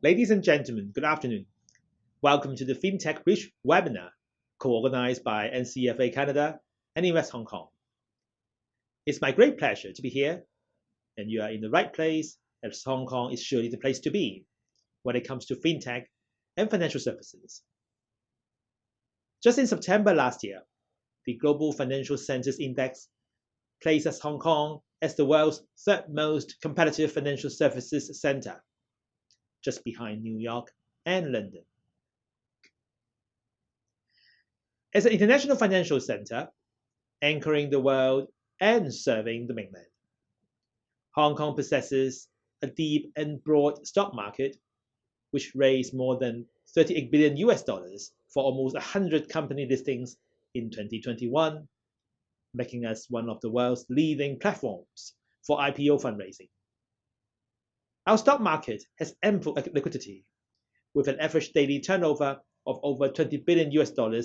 Ladies and gentlemen, good afternoon. Welcome to the Fintech Bridge webinar, co-organized by NCFA Canada and Invest Hong Kong. It's my great pleasure to be here, and you are in the right place, as Hong Kong is surely the place to be when it comes to fintech and financial services. Just in September last year, the Global Financial Centers Index places Hong Kong as the world's third most competitive financial services center, just behind New York and London. As an international financial center, anchoring the world and serving the mainland, Hong Kong possesses a deep and broad stock market, which raised more than $38 billion for almost 100 company listings in 2021, making us one of the world's leading platforms for IPO fundraising. Our stock market has ample liquidity, with an average daily turnover of over $20 billion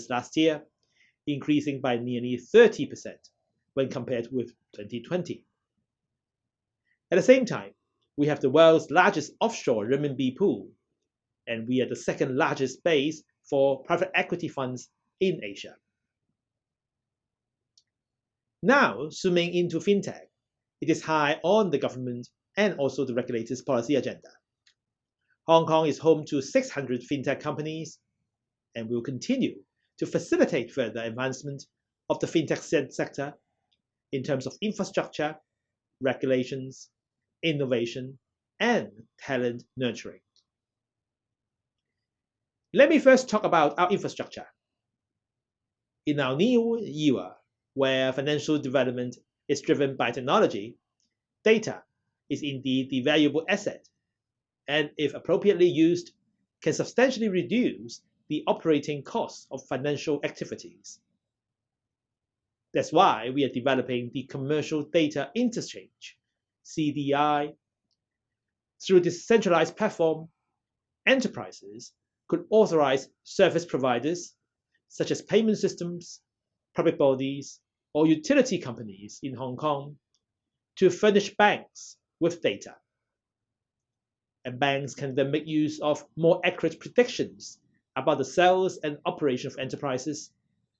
last year, increasing by nearly 30% when compared with 2020. At the same time, we have the world's largest offshore renminbi pool, and we are the second largest base for private equity funds in Asia. Now, zooming into fintech, it is high on the government and also the regulator's policy agenda. Hong Kong is home to 600 fintech companies and will continue to facilitate further advancement of the fintech sector in terms of infrastructure, regulations, innovation, and talent nurturing. Let me first talk about our infrastructure. In our new era, where financial development is driven by technology, data is indeed the valuable asset, and if appropriately used, can substantially reduce the operating costs of financial activities. That's why we are developing the Commercial Data Interchange, CDI. Through this centralized platform, enterprises could authorize service providers, such as payment systems, public bodies, or utility companies in Hong Kong, to furnish banks with data. And banks can then make use of more accurate predictions about the sales and operation of enterprises,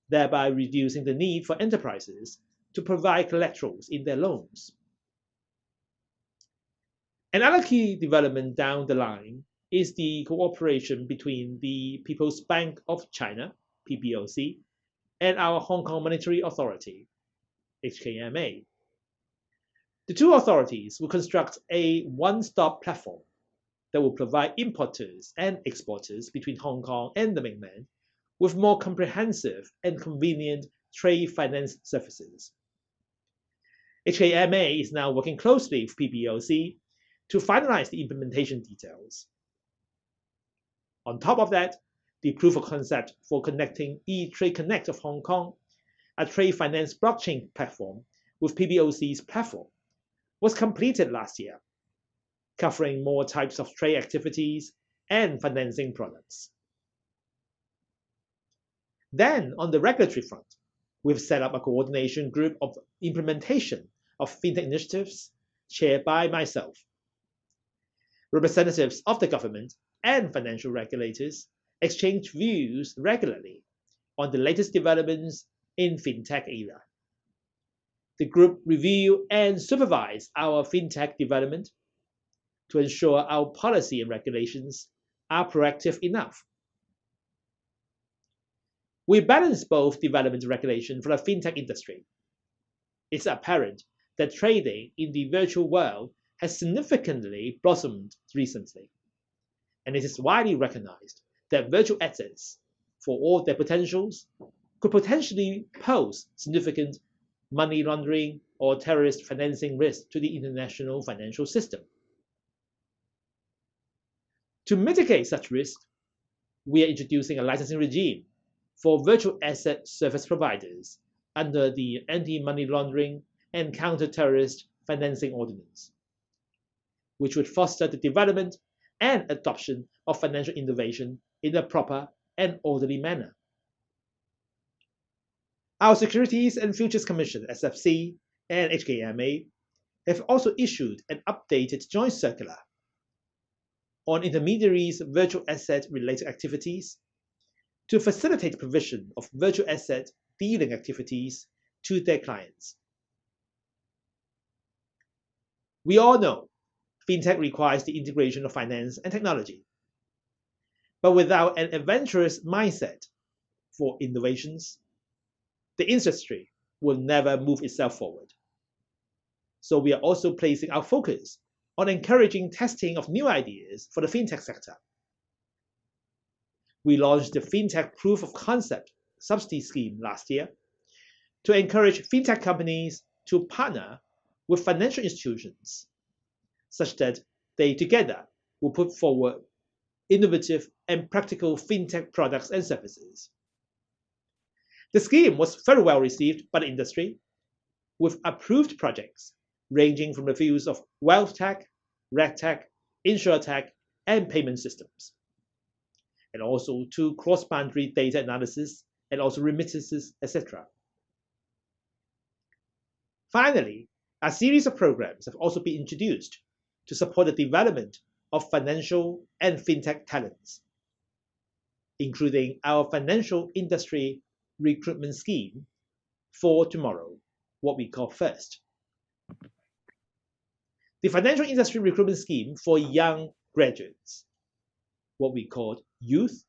thereby reducing the need for enterprises to provide collaterals in their loans. Another key development down the line is the cooperation between the People's Bank of China, PBOC, and our Hong Kong Monetary Authority, HKMA. The two authorities will construct a one-stop platform that will provide importers and exporters between Hong Kong and the mainland with more comprehensive and convenient trade finance services. HKMA is now working closely with PBOC to finalize the implementation details. On top of that, the proof of concept for connecting eTrade Connect of Hong Kong, a trade finance blockchain platform with PBOC's platform, was completed last year, covering more types of trade activities and financing products. Then, on the regulatory front, we've set up a coordination group of implementation of fintech initiatives chaired by myself. Representatives of the government and financial regulators exchange views regularly on the latest developments in fintech era. The group review and supervise our fintech development to ensure our policy and regulations are proactive enough. We balance both development and regulation for the fintech industry. It's apparent that trading in the virtual world has significantly blossomed recently, and it is widely recognized that virtual assets, for all their potentials, could potentially pose significant money laundering or terrorist financing risk to the international financial system. To mitigate such risk, we are introducing a licensing regime for virtual asset service providers under the Anti-Money Laundering and Counter-Terrorist Financing Ordinance, which would foster the development and adoption of financial innovation in a proper and orderly manner. Our Securities and Futures Commission, SFC, and HKMA have also issued an updated joint circular on intermediaries' virtual asset related activities to facilitate provision of virtual asset dealing activities to their clients. We all know fintech requires the integration of finance and technology. But without an adventurous mindset for innovations, the industry will never move itself forward. So we are also placing our focus on encouraging testing of new ideas for the fintech sector. We launched the Fintech Proof of Concept subsidy scheme last year to encourage fintech companies to partner with financial institutions such that they together will put forward innovative and practical fintech products and services. The scheme was very well received by the industry, with approved projects ranging from the fields of wealth tech, regtech, insurtech, and payment systems, and also to cross-boundary data analysis and also remittances, etc. Finally, a series of programs have also been introduced to support the development of financial and fintech talents, including our financial industry recruitment scheme for tomorrow, what we call FIRST. The financial industry recruitment scheme for young graduates, what we call youth,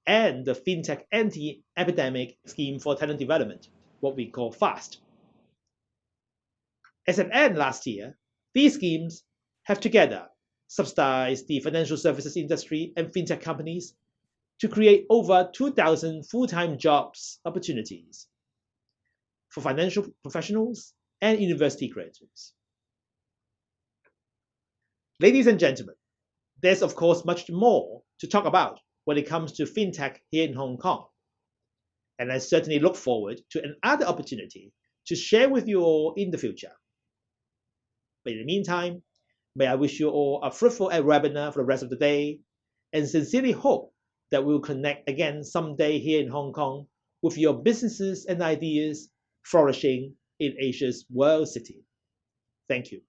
and the fintech anti-epidemic scheme for talent development, what we call FAST. As an end last year, these schemes have together subsidized the financial services industry and fintech companies to create over 2,000 full-time jobs opportunities for financial professionals and university graduates. Ladies and gentlemen, there's of course much more to talk about when it comes to fintech here in Hong Kong, and I certainly look forward to another opportunity to share with you all in the future. But in the meantime, may I wish you all a fruitful webinar for the rest of the day, and sincerely hope that we'll connect again someday here in Hong Kong with your businesses and ideas flourishing in Asia's world city. Thank you.